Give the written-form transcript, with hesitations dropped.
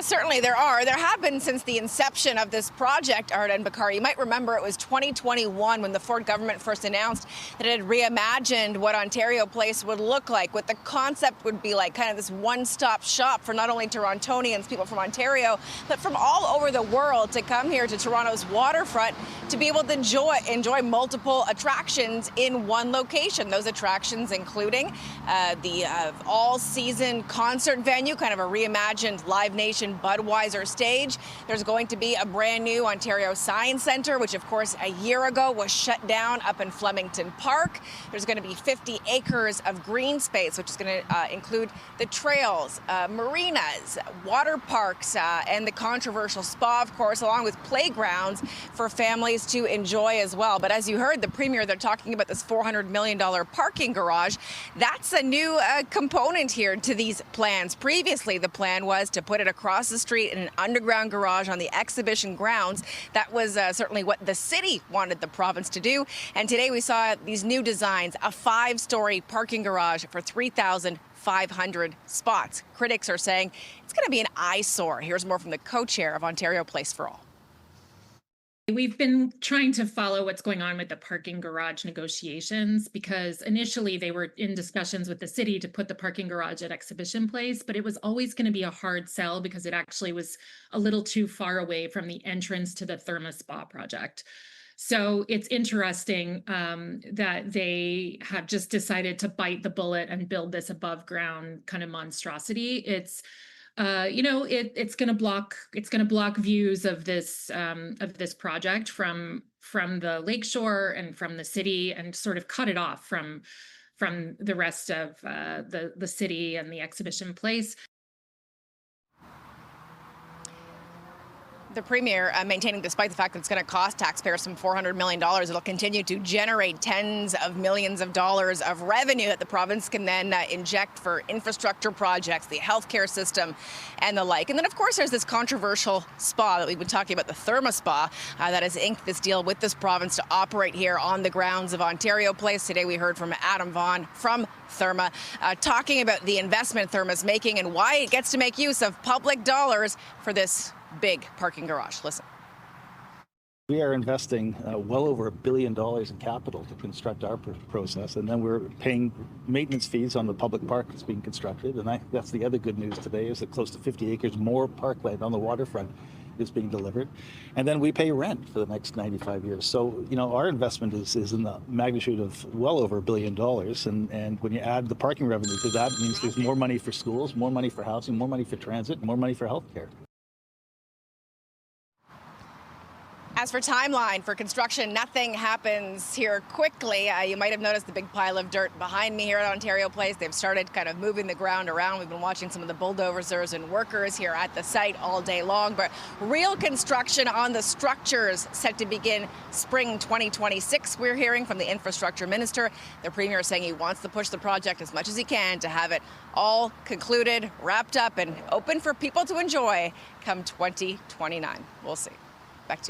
Certainly there are. There have been since the inception of this project, Art and Bakari. You might remember it was 2021 when the Ford government first announced that it had reimagined what Ontario Place would look like, what the concept would be like, kind of this one-stop shop for not only Torontonians, people from Ontario, but from all over the world to come here to Toronto's waterfront to be able to enjoy multiple attractions in one location. Those attractions including the all-season concert venue, kind of a reimagined Live Nation Budweiser stage. There's going to be a brand new Ontario Science Centre, which of course a year ago was shut down up in Flemington Park. There's going to be 50 acres of green space, which is going to include the trails, marinas, water parks, and the controversial spa, of course, along with playgrounds for families to enjoy as well. But as you heard the Premier, they're talking about this $400 million parking garage. That's a new component here to these plans. Previously, the plan was to put it across the street in an underground garage on the exhibition grounds. That was certainly what the city wanted the province to do. And today we saw these new designs, a 5-story parking garage for 3,500 spots. Critics are saying it's going to be an eyesore. Here's more from the co-chair of Ontario Place for All. We've been trying to follow what's going on with the parking garage negotiations because initially they were in discussions with the city to put the parking garage at Exhibition Place, but it was always going to be a hard sell because it actually was a little too far away from the entrance to the Therma Spa project. So it's interesting that they have just decided to bite the bullet and build this above ground kind of monstrosity. It's it's going to block views of this project from the lakeshore and from the city, and sort of cut it off from the rest of the city and the Exhibition Place. The Premier maintaining, despite the fact that it's going to cost taxpayers some $400 million, it'll continue to generate tens of millions of dollars of revenue that the province can then inject for infrastructure projects, the healthcare system, and the like. And then, of course, there's this controversial spa that we've been talking about, the Therma Spa, that has inked this deal with this province to operate here on the grounds of Ontario Place. Today, we heard from Adam Vaughan from Therma, talking about the investment Therma's making and why it gets to make use of public dollars for this big parking garage. Listen. We are investing well over $1 billion in capital to construct our process, and then we're paying maintenance fees on the public park that's being constructed. And that's the other good news today, is that close to 50 acres more parkland on the waterfront is being delivered. And then we pay rent for the next 95 years. So, our investment is in the magnitude of well over $1 billion. And when you add the parking revenue to that, it means there's more money for schools, more money for housing, more money for transit, more money for healthcare. As for timeline for construction, nothing happens here quickly. You might have noticed the big pile of dirt behind me here at Ontario Place. They've started kind of moving the ground around. We've been watching some of the bulldozers and workers here at the site all day long. But real construction on the structures set to begin spring 2026. We're hearing from the infrastructure minister. The Premier is saying he wants to push the project as much as he can to have it all concluded, wrapped up, and open for people to enjoy come 2029. We'll see. Back to you.